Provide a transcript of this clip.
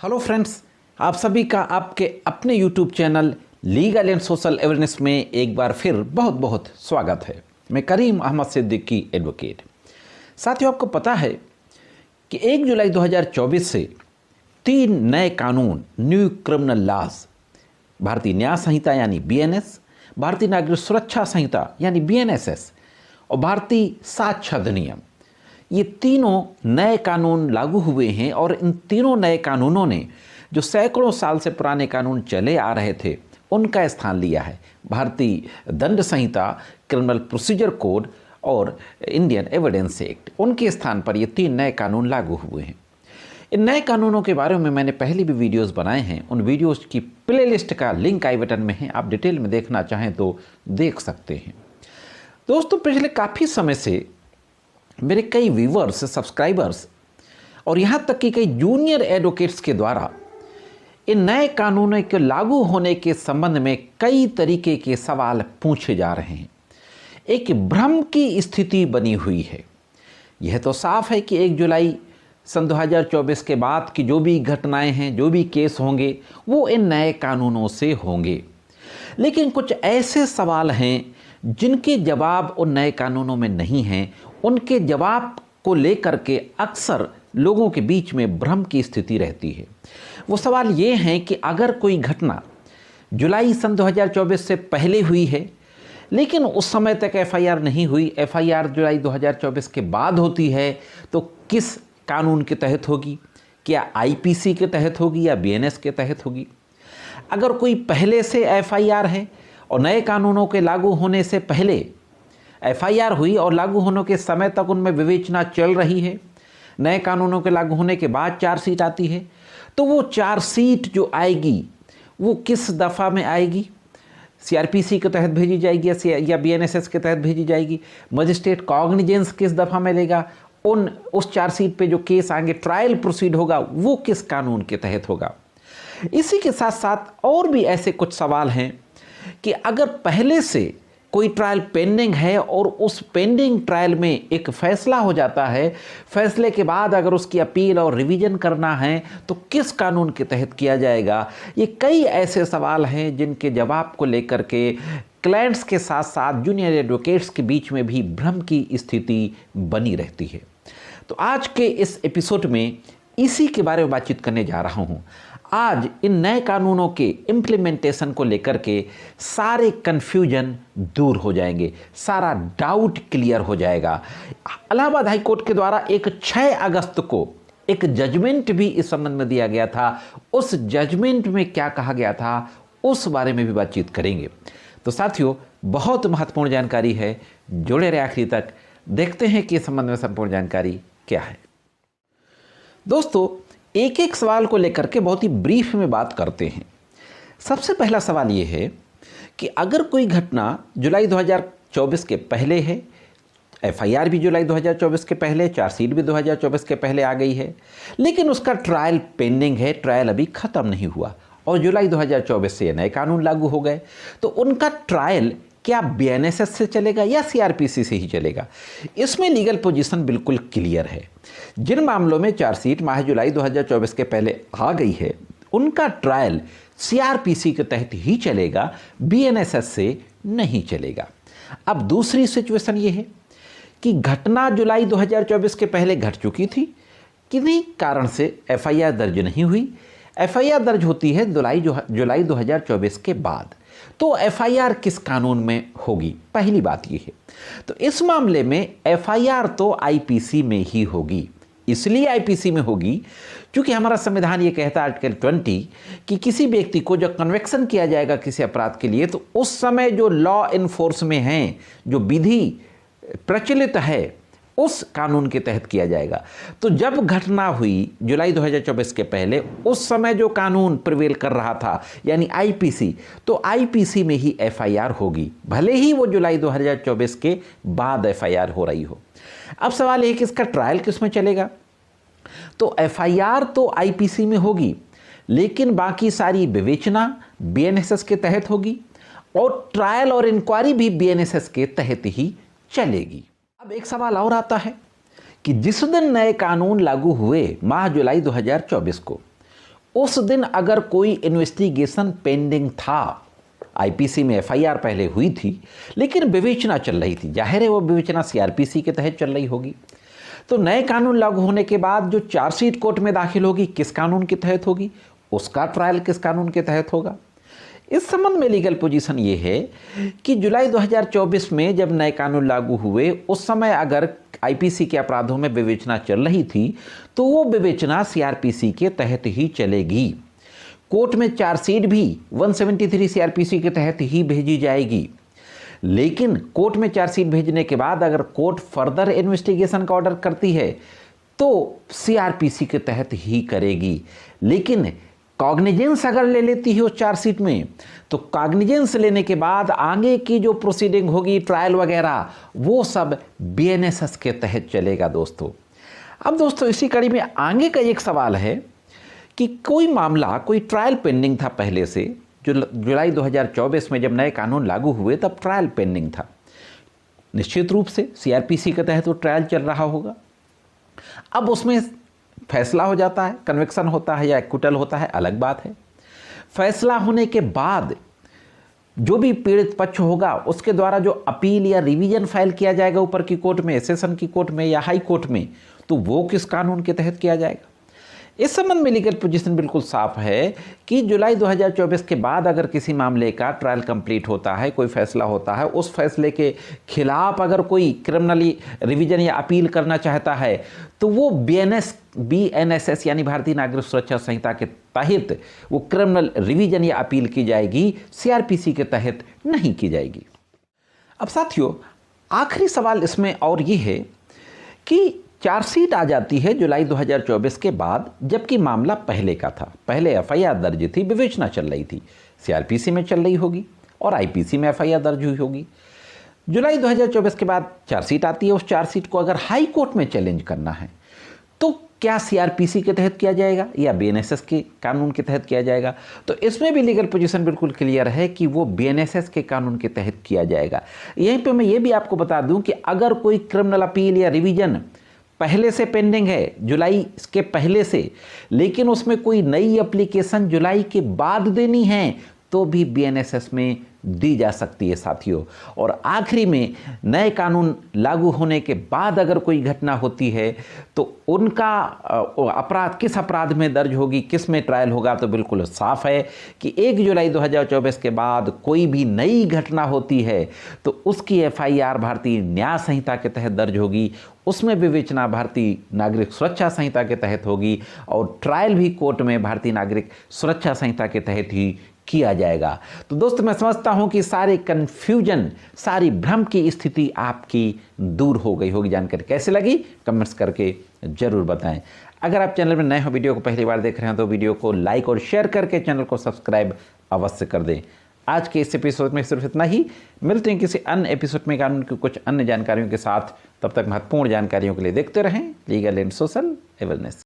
Hello friends, आप सभी का आपके अपने YouTube channel legal and social awareness में एक बार फिर बहुत बहुत स्वागत है। मैं करीम अहमद सिद्दीकी एडवोकेट। साथियों, आपको पता है कि 1 जुलाई 2024 से 3 नए कानून, न्यू क्रिमिनल लॉज, भारतीय न्याय संहिता यानी बीएनएस, भारतीय नागरिक सुरक्षा संहिता यानी बीएनएसएस और भारतीय साक्ष्य अधिनियम, ये तीनों नए कानून लागू हुए हैं। और इन तीनों नए कानूनों ने जो सैकड़ों साल से पुराने कानून चले आ रहे थे उनका स्थान लिया है। भारतीय दंड संहिता, क्रिमिनल प्रोसीजर कोड और इंडियन एविडेंस एक्ट, उनके स्थान पर ये 3 नए कानून लागू हुए हैं। इन नए कानूनों के बारे में मैंने पहले भी वीडियोस बनाए हैं। उन वीडियोस की प्लेलिस्ट का लिंक आई बटन में है, आप डिटेल में देखना चाहें तो देख सकते हैं। दोस्तों, पिछले काफ़ी समय से मेरे कई व्यूवर्स, सब्सक्राइबर्स और यहाँ तक कि कई जूनियर एडवोकेट्स के द्वारा इन नए कानूनों के लागू होने के संबंध में कई तरीके के सवाल पूछे जा रहे हैं। एक भ्रम की स्थिति बनी हुई है। यह तो साफ है कि 1 जुलाई सन 2024 के बाद की जो भी घटनाएं हैं, जो भी केस होंगे, वो इन नए कानूनों से होंगे। लेकिन कुछ ऐसे सवाल हैं जिनके जवाब उन नए कानूनों में नहीं हैं। उनके जवाब को लेकर के अक्सर लोगों के बीच में भ्रम की स्थिति रहती है। वो सवाल ये हैं कि अगर कोई घटना जुलाई सन 2024 से पहले हुई है लेकिन उस समय तक एफआईआर नहीं हुई, एफआईआर जुलाई 2024 के बाद होती है, तो किस कानून के तहत होगी? क्या आईपीसी के तहत होगी या बीएनएस के तहत होगी? अगर कोई पहले से एफआईआर है और नए कानूनों के लागू होने से पहले एफआईआर हुई और लागू होने के समय तक उनमें विवेचना चल रही है, नए कानूनों के लागू होने के बाद चार्जशीट आती है, तो वो चार्जशीट जो आएगी वो किस दफ़ा में आएगी? सीआरपीसी के तहत भेजी जाएगी या बीएनएसएस के तहत भेजी जाएगी? मजिस्ट्रेट कॉग्निजेंस किस दफ़ा में लेगा? उस चार्जशीट पे जो केस आएंगे, ट्रायल प्रोसीड होगा, वो किस कानून के तहत होगा? इसी के साथ साथ और भी ऐसे कुछ सवाल हैं कि अगर पहले से कोई ट्रायल पेंडिंग है और उस पेंडिंग ट्रायल में एक फैसला हो जाता है, फैसले के बाद अगर उसकी अपील और रिवीजन करना है तो किस कानून के तहत किया जाएगा? ये कई ऐसे सवाल हैं जिनके जवाब को लेकर के क्लाइंट्स के साथ साथ जूनियर एडवोकेट्स के बीच में भी भ्रम की स्थिति बनी रहती है। तो आज के इस एपिसोड में इसी के बारे में बातचीत करने जा रहा हूँ। आज इन नए कानूनों के इम्प्लीमेंटेशन को लेकर के सारे कन्फ्यूजन दूर हो जाएंगे, सारा डाउट क्लियर हो जाएगा। इलाहाबाद हाई कोर्ट के द्वारा एक 6 अगस्त को एक जजमेंट भी इस संबंध में दिया गया था। उस जजमेंट में क्या कहा गया था, उस बारे में भी बातचीत करेंगे। तो साथियों, बहुत महत्वपूर्ण जानकारी है, जुड़े रहे आखिरी तक। देखते हैं कि इस संबंध में संपूर्ण जानकारी क्या है। दोस्तों, एक एक सवाल को लेकर के बहुत ही ब्रीफ में बात करते हैं। सबसे पहला सवाल ये है कि अगर कोई घटना जुलाई 2024 के पहले है, एफआईआर भी जुलाई 2024 के पहले, चार्जशीट भी 2024 के पहले आ गई है, लेकिन उसका ट्रायल पेंडिंग है, ट्रायल अभी ख़त्म नहीं हुआ और जुलाई 2024 से नए कानून लागू हो गए, तो उनका ट्रायल क्या बीएनएसएस से चलेगा या सीआरपीसी से ही चलेगा? इसमें लीगल पोजीशन बिल्कुल क्लियर है। जिन मामलों में चार्जशीट माह जुलाई 2024 के पहले आ गई है, उनका ट्रायल सीआरपीसी के तहत ही चलेगा, बीएनएसएस से नहीं चलेगा। अब दूसरी सिचुएशन ये है कि घटना जुलाई 2024 के पहले घट चुकी थी, किन्हीं कारण से एफआईआर दर्ज नहीं हुई। एफआईआर दर्ज होती है जुलाई 2024 के बाद, तो एफआईआर किस कानून में होगी? पहली बात यह है। तो इस मामले में एफआईआर तो आईपीसी में ही होगी। इसलिए आईपीसी में होगी क्योंकि हमारा संविधान ये कहता है आर्टिकल 20 कि किसी व्यक्ति को जब कन्विक्शन किया जाएगा किसी अपराध के लिए, तो उस समय जो लॉ इन्फोर्स में हैं, जो विधि प्रचलित है, उस कानून के तहत किया जाएगा। तो जब घटना हुई जुलाई 2024 के पहले, उस समय जो कानून प्रिवेल कर रहा था यानी आईपीसी, तो आईपीसी में ही एफआईआर होगी, भले ही वो जुलाई 2024 के बाद एफआईआर हो रही हो। अब सवाल है कि इसका ट्रायल किस में चलेगा? तो एफआईआर तो आईपीसी में होगी, लेकिन बाकी सारी विवेचना बीएनएसएस के तहत होगी और ट्रायल और इंक्वायरी भी बीएनएसएस के तहत ही चलेगी। अब एक सवाल और आता है कि जिस दिन नए कानून लागू हुए माह जुलाई 2024 को, उस दिन अगर कोई इन्वेस्टिगेशन पेंडिंग था, आईपीसी में एफआईआर पहले हुई थी लेकिन विवेचना चल रही थी, जाहिर है वो विवेचना सीआरपीसी के तहत चल रही होगी, तो नए कानून लागू होने के बाद जो चार्जशीट कोर्ट में दाखिल होगी किस कानून के तहत होगी, उसका ट्रायल किस कानून के तहत होगा। इस संबंध में लीगल पोजीशन ये है कि जुलाई 2024 में जब नए कानून लागू हुए उस समय अगर आईपीसी के अपराधों में विवेचना चल रही थी तो वो विवेचना सीआरपीसी के तहत ही चलेगी। कोर्ट में चार्जशीट भी 173 सीआरपीसी के तहत ही भेजी जाएगी। लेकिन कोर्ट में चार्जशीट भेजने के बाद अगर कोर्ट फर्दर इन्वेस्टिगेशन का ऑर्डर करती है तो सीआरपीसी के तहत ही करेगी। लेकिन कॉग्निजेंस अगर ले लेती है उस चार्जशीट में तो कॉग्निजेंस लेने के बाद आगे की जो प्रोसीडिंग होगी, ट्रायल वगैरह, वो सब बीएनएसएस के तहत चलेगा दोस्तों। अब दोस्तों इसी कड़ी में आगे का एक सवाल है कि कोई मामला, कोई ट्रायल पेंडिंग था पहले से, जो जुलाई 2024 में जब नए कानून लागू हुए तब ट्रायल पेंडिंग था, निश्चित रूप से सीआरपीसी के तहत वो ट्रायल चल रहा होगा। अब उसमें फैसला हो जाता है, कन्विक्शन होता है या एक्विटल होता है, अलग बात है। फैसला होने के बाद जो भी पीड़ित पक्ष होगा उसके द्वारा जो अपील या रिवीजन फाइल किया जाएगा ऊपर की कोर्ट में, सेशन की कोर्ट में या हाई कोर्ट में, तो वो किस कानून के तहत किया जाएगा। इस संबंध में लीगल पोजीशन बिल्कुल साफ है कि जुलाई 2024 के बाद अगर किसी मामले का ट्रायल कंप्लीट होता है, कोई फैसला होता है, उस फैसले के खिलाफ अगर कोई क्रिमिनली रिवीजन या अपील करना चाहता है तो वो बीएनएसएस यानी भारतीय नागरिक सुरक्षा संहिता के तहत वो क्रिमिनल रिवीजन या अपील की जाएगी, सीआरपीसी के तहत नहीं की जाएगी। अब साथियों आखिरी सवाल इसमें और ये है कि चार्जशीट आ जाती है जुलाई 2024 के बाद, जबकि मामला पहले का था, पहले एफआईआर दर्ज थी, विवेचना चल रही थी, सीआरपीसी में चल रही होगी और आईपीसी में एफआईआर दर्ज हुई होगी। जुलाई 2024 के बाद चार्जशीट आती है, उस चार्जशीट को अगर हाई कोर्ट में चैलेंज करना है तो क्या सीआरपीसी के तहत किया जाएगा या बीएनएसएस के कानून के तहत किया जाएगा। तो इसमें भी लीगल पोजीशन बिल्कुल क्लियर है कि वो बीएनएसएस के कानून के तहत किया जाएगा। यहीं पे मैं ये भी आपको बता दूं कि अगर कोई क्रिमिनल अपील या रिवीजन पहले से पेंडिंग है, जुलाई के पहले से, लेकिन उसमें कोई नई एप्लीकेशन जुलाई के बाद देनी है तो भी बीएनएसएस में दी जा सकती है साथियों। और आखिरी में नए कानून लागू होने के बाद अगर कोई घटना होती है तो उनका अपराध किस अपराध में दर्ज होगी, किस में ट्रायल होगा, तो बिल्कुल साफ है कि 1 जुलाई 2024 के बाद कोई भी नई घटना होती है तो उसकी एफआईआर भारतीय न्याय संहिता के तहत दर्ज होगी, उसमें विवेचना भारतीय नागरिक सुरक्षा संहिता के तहत होगी और ट्रायल भी कोर्ट में भारतीय नागरिक सुरक्षा संहिता के तहत ही किया जाएगा। तो दोस्तों मैं समझता हूं कि सारे कन्फ्यूजन, सारी भ्रम की स्थिति आपकी दूर हो गई होगी। जानकारी कैसे लगी कमेंट्स करके जरूर बताएं। अगर आप चैनल में नए हो, वीडियो को पहली बार देख रहे हैं तो वीडियो को लाइक और शेयर करके चैनल को सब्सक्राइब अवश्य कर दें। आज के इस एपिसोड में सिर्फ इतना ही, मिलते हैं किसी अन्य एपिसोड में कानून की कुछ अन्य जानकारियों के साथ। तब तक महत्वपूर्ण जानकारियों के लिए देखते रहें लीगल एंड सोशल अवेयरनेस।